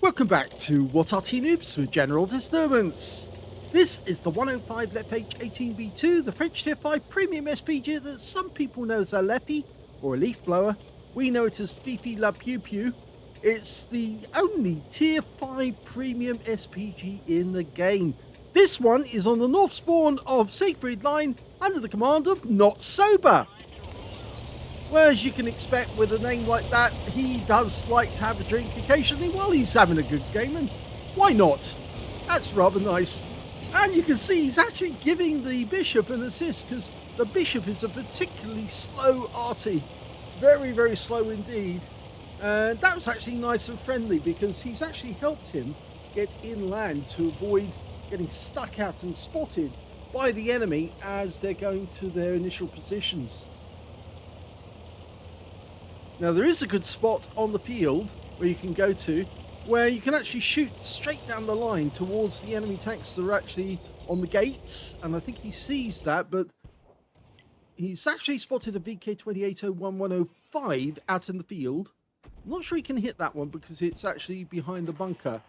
Welcome back to What Arty Noobs with General Disturbance. This is the 105 leFH18B2, the French Tier 5 premium SPG that some people know as a leFH or a leaf blower. We know it as Fifi La Pew Pew. It's the only Tier 5 premium SPG in the game. This one is on the north spawn of Siegfried Line under the command of Not Sober. Well, as you can expect with a name like that, he does like to have a drink occasionally while he's having a good game, and why not? That's rather nice. And you can see he's actually giving the bishop an assist, because the bishop is a particularly slow arty. Very, very slow indeed. And that was actually nice and friendly, because he's actually helped him get inland to avoid getting stuck out and spotted by the enemy as they're going to their initial positions. Now, there is a good spot on the field where you can go to, where you can actually shoot straight down the line towards the enemy tanks that are actually on the gates. And I think he sees that, but he's actually spotted a VK2801-105 out in the field. I'm not sure he can hit that one because it's actually behind the bunker.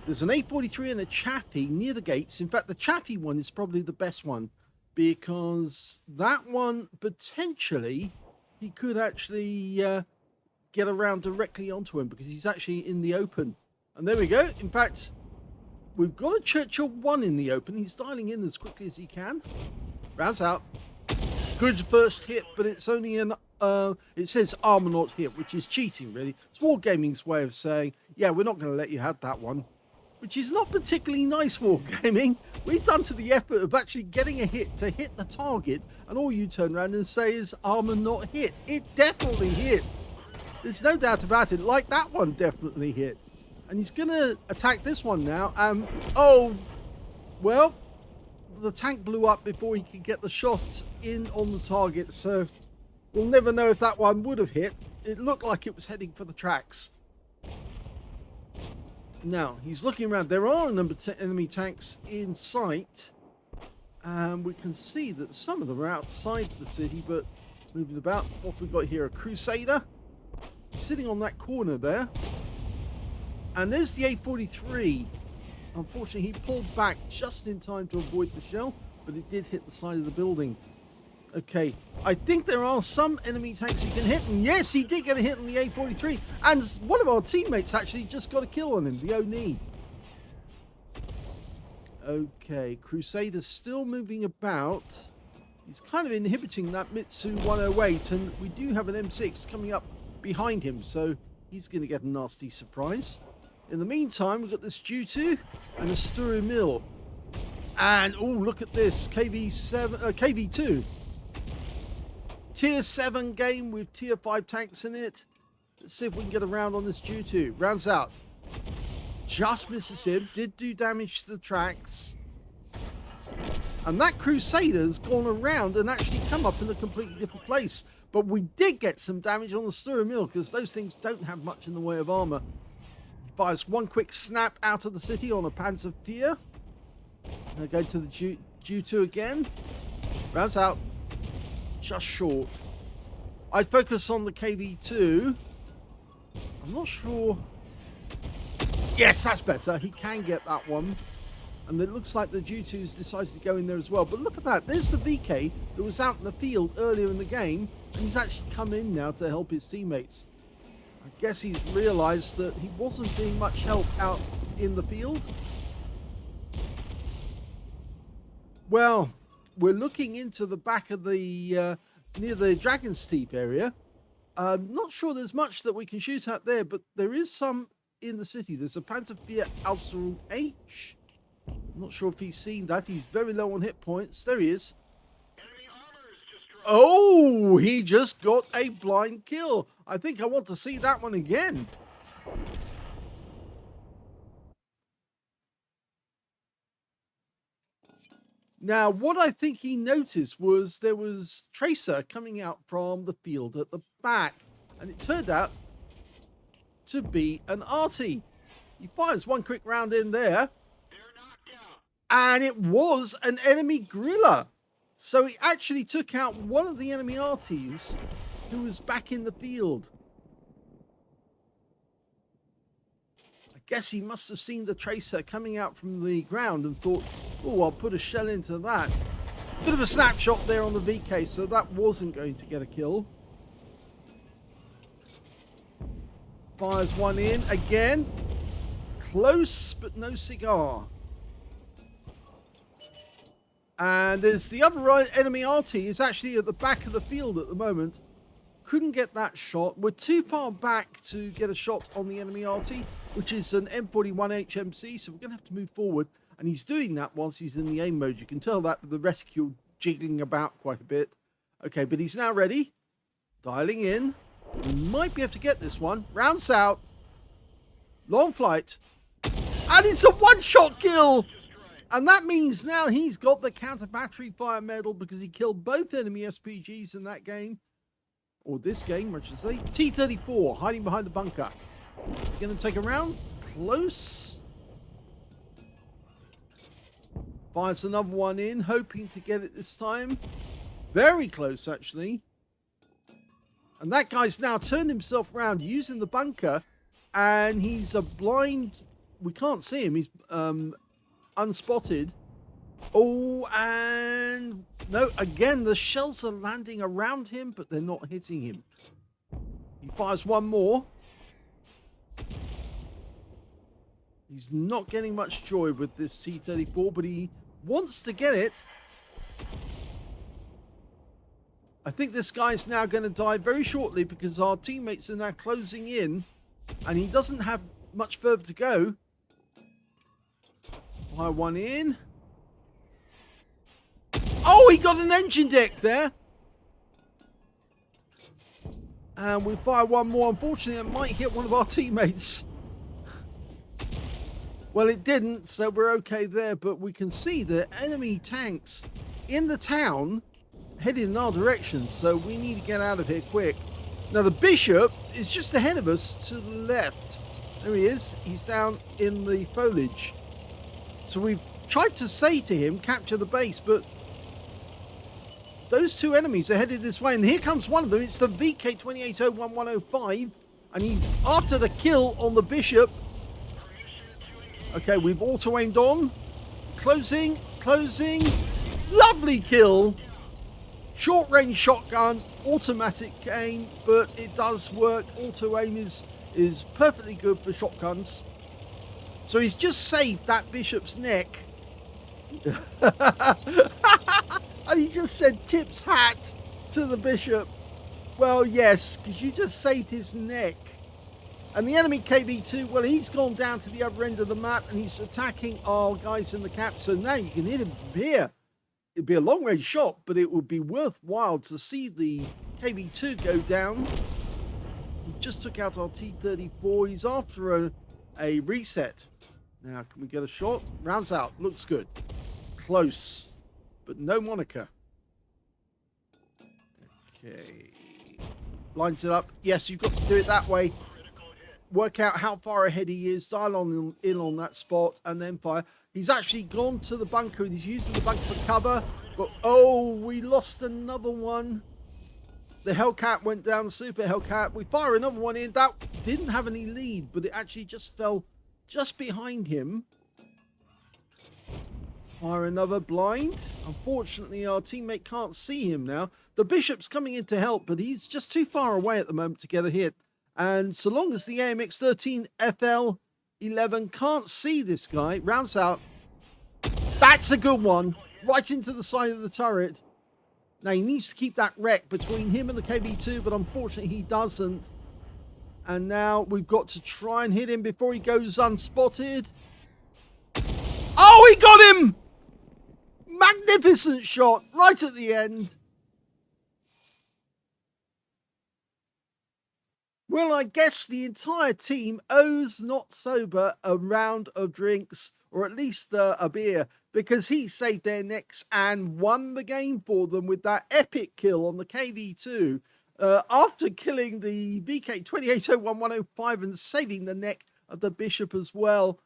There's an A43 and a Chappie near the gates. In fact, the Chappie one is probably the best one, because that one potentially he could actually get around directly onto him, because he's actually in the open. And there we go. In fact, we've got a Churchill 1 in the open. He's dialing in as quickly as he can. Rounds out. Good first hit, but it's only an it says armor not hit, which is cheating, really. It's Wargaming's way of saying, yeah, we're not going to let you have that one, which is not particularly nice, Wargaming. We've done to the effort of actually getting a hit to hit the target, and all you turn around and say is armor not hit. It definitely hit. There's no doubt about it. Like that one definitely hit. And he's going to attack this one now. Oh, well, the tank blew up before he could get the shots in on the target, so we'll never know if that one would have hit. It looked like it was heading for the tracks. Now, he's looking around. There are a number of enemy tanks in sight. And we can see that some of them are outside the city, but moving about. What we've got here, a Crusader sitting on that corner there. And there's the A43. Unfortunately, he pulled back just in time to avoid the shell, but it did hit the side of the building. Okay, I think there are some enemy tanks he can hit, and yes, he did get a hit on the A43, and one of our teammates actually just got a kill on him, the Oni. Okay, Crusader's still moving about. He's kind of inhibiting that Mitsu 108, and we do have an M6 coming up behind him, so he's going to get a nasty surprise. In the meantime, we've got this G2 and a Sturu Mill. And, oh, look at this, KV2. Tier 7 game with Tier 5 tanks in it. Let's see if we can get a round on this G2. Rounds out. Just misses him. Did do damage to the tracks. And that Crusader's gone around and actually come up in a completely different place. But we did get some damage on the Sturu Mill, because those things don't have much in the way of armor. He fires one quick snap out of the city on a Panzer IV. Now go to the G2 again. Rounds out. Just short. I'd focus on the KV2. I'm not sure. Yes, that's better. He can get that one. And it looks like the G2's decided to go in there as well. But look at that. There's the VK that was out in the field earlier in the game. And he's actually come in now to help his teammates. I guess he's realized that he wasn't being much help out in the field. Well, we're looking into the back of the near the Dragon's Teeth area. I'm not sure there's much that we can shoot at there, but there is some in the city. There's a Panzer IV Alstom H. I'm not sure if he's seen that. He's very low on hit points. There he is. Oh, he just got a blind kill. I think I want to see that one again. Now, what I think he noticed was there was Tracer coming out from the field at the back, and it turned out to be an Arty. He fires one quick round in there, and it was an enemy Gorilla. So he actually took out one of the enemy Arties who was back in the field. I Guess he must have seen the tracer coming out from the ground and thought, oh, I'll put a shell into that. Bit of a snapshot there on the VK, so that wasn't going to get a kill. Fires one in again. Close, but no cigar. And there's the other enemy Arty is actually at the back of the field at the moment. Couldn't get that shot. We're too far back to get a shot on the enemy Arty, which is an M41 HMC, so we're going to have to move forward. And he's doing that whilst he's in the aim mode. You can tell that with the reticule jiggling about quite a bit. Okay, but he's now ready. Dialing in. We might be able to get this one. Rounds out. Long flight. And it's a one-shot kill! And that means now he's got the counter battery fire medal because he killed both enemy SPGs in that game. Or this game, I should say. T-34, hiding behind the bunker. Is he going to take a round? Close. Fires another one in, hoping to get it this time. Very close, actually. And that guy's now turned himself around using the bunker. And he's a blind... We can't see him. He's unspotted. Oh, and... No, again, the shells are landing around him, but they're not hitting him. He fires one more. He's not getting much joy with this T-34, but he wants to get it. I think this guy's now going to die very shortly because our teammates are now closing in, and he doesn't have much further to go. Fire one in. Oh, he got an engine deck there. And we fire one more. Unfortunately, it might hit one of our teammates. Well, it didn't, so we're okay there. But we can see the enemy tanks in the town headed in our direction. So we need to get out of here quick. Now, the Bishop is just ahead of us to the left. There he is. He's down in the foliage. So we've tried to say to him, capture the base, but those two enemies are headed this way. And here comes one of them. It's the VK2801-105. And he's after the kill on the Bishop. Okay, we've auto-aimed on. Closing. Lovely kill. Short-range shotgun, automatic aim, but it does work. Auto-aim is perfectly good for shotguns. So he's just saved that Bishop's neck. And he just said tip's hat to the Bishop. Well, yes, because you just saved his neck. And the enemy KV2, well, he's gone down to the other end of the map and he's attacking our guys in the cap. So now you can hit him from here. It'd be a long-range shot, but it would be worthwhile to see the KV2 go down. He just took out our T-34. He's after a reset. Now, can we get a shot? Rounds out. Looks good. Close. But no moniker. Okay. Lines it up. Yes, you've got to do it that way. Work out how far ahead he is. Dial in on that spot and then fire. He's actually gone to the bunker and he's using the bunker for cover. But, oh, we lost another one. The Hellcat went down, the Super Hellcat. We fire another one in. That didn't have any lead, but it actually just fell just behind him. Fire another blind. Unfortunately, our teammate can't see him now. The Bishop's coming in to help, but he's just too far away at the moment to get a hit. And so long as the AMX-13 FL11 can't see this guy, rounds out. That's a good one. Right into the side of the turret. Now, he needs to keep that wreck between him and the KV2, but unfortunately he doesn't. And now we've got to try and hit him before he goes unspotted. Oh, he got him! Magnificent shot right at the end. Well, I guess the entire team owes Not Sober a round of drinks, or at least a beer, because he saved their necks and won the game for them with that epic kill on the KV2 after killing the VK2801-105 and saving the neck of the Bishop as well.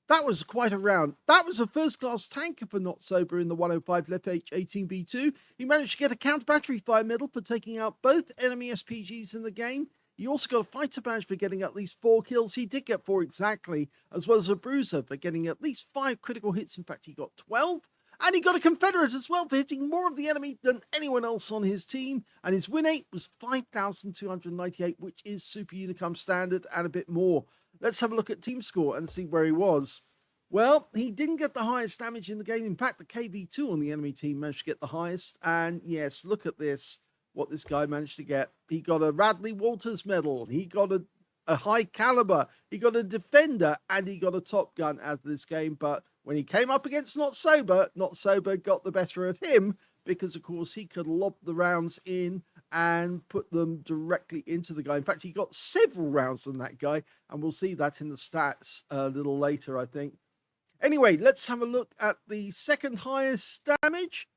That was quite a round. That was a first-class tanker for Not Sober in the 105 leFH18B2. He managed to get a counter battery fire medal for taking out both enemy SPGs in the game. He also got a fighter badge for getting at least 4 kills. He did get 4 exactly, as well as a bruiser for getting at least 5 critical hits. In fact, he got 12. And he got a Confederate as well for hitting more of the enemy than anyone else on his team. And his win rate was 5,298, which is Super Unicum standard and a bit more. Let's have a look at team score and see where he was. Well, he didn't get the highest damage in the game. In fact, the KV2 on the enemy team managed to get the highest. And yes, look at this, what this guy managed to get. He got a Radley Walters medal. He got a high caliber. He got a defender, and he got a top gun out of this game. But when he came up against Not Sober got the better of him because, of course, he could lob the rounds in and put them directly into the guy. In fact, he got several rounds on that guy, and we'll see that in the stats a little later, I think. Anyway, let's have a look at the second highest damage.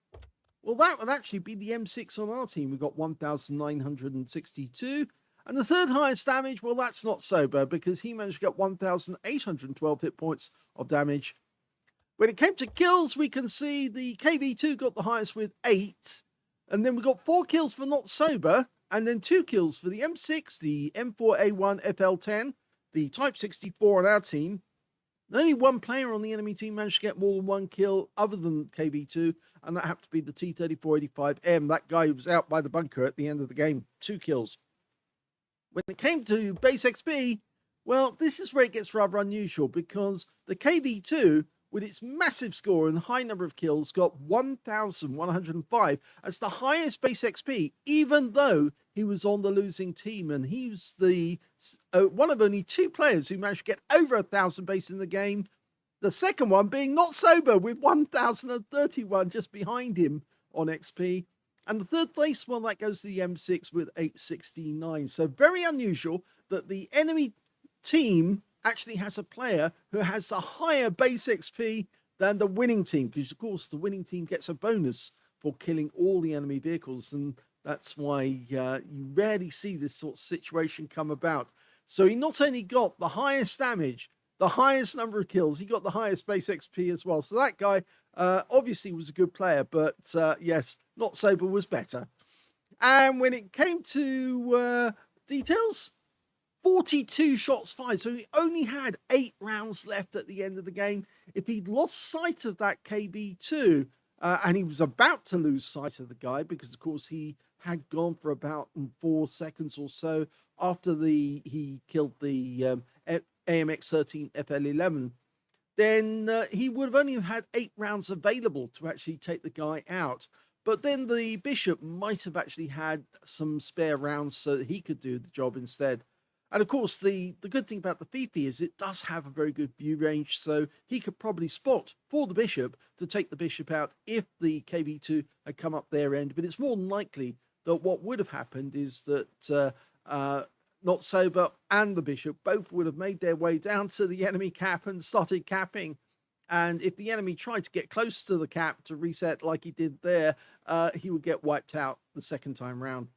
Well, that would actually be the M6 on our team. We got 1,962. And the third highest damage, well, that's Not Sober because he managed to get 1,812 hit points of damage. When it came to kills, we can see the KV2 got the highest with 8. And then we got 4 kills for Not Sober, and then 2 kills for the M6, the M4A1 FL10, the Type 64 on our team. Only one player on the enemy team managed to get more than 1 kill other than KV2, and that happened to be the T-3485M. That guy who was out by the bunker at the end of the game. 2 kills. When it came to base XP, well, this is where it gets rather unusual because the KV2, with its massive score and high number of kills, got 1,105 as the highest base XP, even though he was on the losing team. And he was the one of only 2 players who managed to get over 1,000 base in the game. The second one being Not Sober with 1,031 just behind him on XP. And the third place, well, that goes to the M6 with 869. So very unusual that the enemy team actually has a player who has a higher base XP than the winning team, because of course the winning team gets a bonus for killing all the enemy vehicles, and that's why you rarely see this sort of situation come about. So he not only got the highest damage, the highest number of kills, he got the highest base XP as well. So that guy obviously was a good player, but yes, Not Sober was better. And when it came to details, 42 shots fired, so he only had 8 rounds left at the end of the game. If he'd lost sight of that KB2, and he was about to lose sight of the guy because, of course, he had gone for about 4 seconds or so after he killed the AMX-13 FL11, then he would have only had 8 rounds available to actually take the guy out. But then the Bishop might have actually had some spare rounds so that he could do the job instead. And of course, the good thing about the Fifi is it does have a very good view range, so he could probably spot for the Bishop to take the Bishop out if the KV2 had come up their end. But it's more than likely that what would have happened is that Not Sober and the Bishop both would have made their way down to the enemy cap and started capping. And if the enemy tried to get close to the cap to reset like he did there, he would get wiped out the second time round.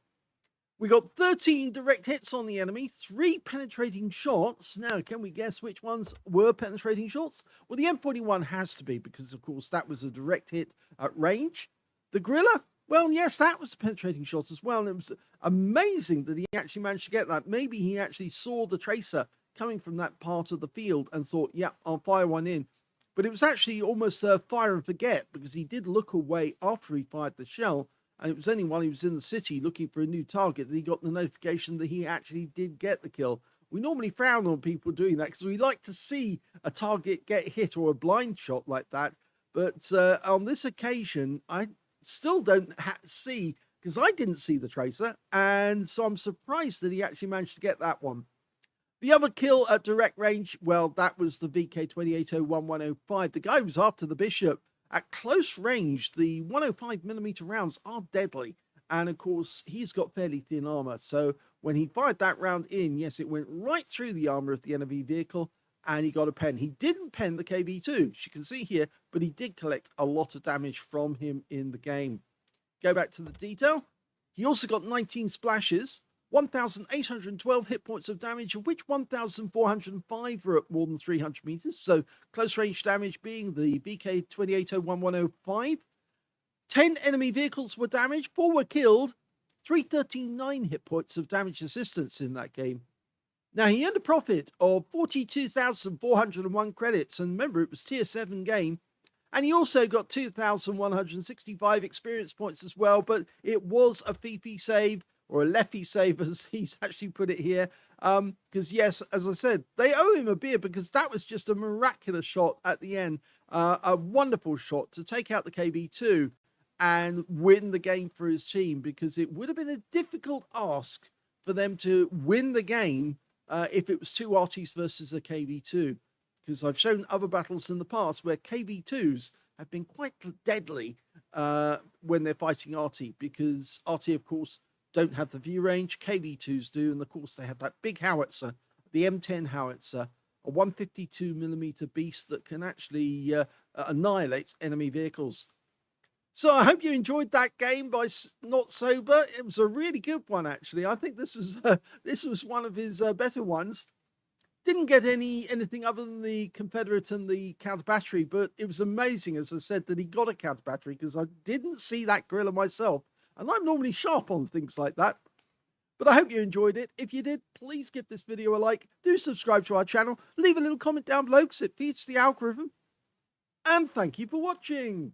We got 13 direct hits on the enemy, 3 penetrating shots. Now, can we guess which ones were penetrating shots? Well, the M41 has to be because, of course, that was a direct hit at range. The Gorilla, well, yes, that was a penetrating shot as well. And it was amazing that he actually managed to get that. Maybe he actually saw the tracer coming from that part of the field and thought, yeah, I'll fire one in. But it was actually almost a fire and forget because he did look away after he fired the shell. And it was only while he was in the city looking for a new target that he got the notification that he actually did get the kill. We normally frown on people doing that because we like to see a target get hit or a blind shot like that. But on this occasion, I still don't see, because I didn't see the tracer. And so I'm surprised that he actually managed to get that one. The other kill at direct range, well, that was the VK2801-105. The guy was after the Bishop. At close range, the 105mm rounds are deadly. And of course, he's got fairly thin armor. So when he fired that round in, yes, it went right through the armor of the enemy vehicle and he got a pen. He didn't pen the KV2, as you can see here, but he did collect a lot of damage from him in the game. Go back to the detail. He also got 19 splashes, 1,812 hit points of damage, of which 1,405 were at more than 300 meters. So close range damage being the VK2801-105. 10 enemy vehicles were damaged, 4 were killed, 339 hit points of damage resistance in that game. Now, he earned a profit of 42,401 credits, and remember, it was tier 7 game. And he also got 2,165 experience points as well, but it was a FIFI save, or a leFH save, as he's actually put it here. Because yes, as I said, they owe him a beer, because that was just a miraculous shot at the end. A wonderful shot to take out the KB2 and win the game for his team, because it would have been a difficult ask for them to win the game if it was two Artys versus a KB2. Because I've shown other battles in the past where KB2s have been quite deadly when they're fighting Arty, because Arty, of course, don't have the view range, KB2s do, and of course they have that big howitzer, the M10 howitzer, a 152mm beast that can actually annihilate enemy vehicles. So I hope you enjoyed that game by Not Sober. It was a really good one, actually. I think this was one of his better ones. Didn't get anything other than the Confederate and the counter battery, but it was amazing, as I said, that he got a counter battery, because I didn't see that gorilla myself, and I'm normally sharp on things like that. But I hope you enjoyed it. If you did, please give this video a like. Do subscribe to our channel. Leave a little comment down below, because it feeds the algorithm. And thank you for watching.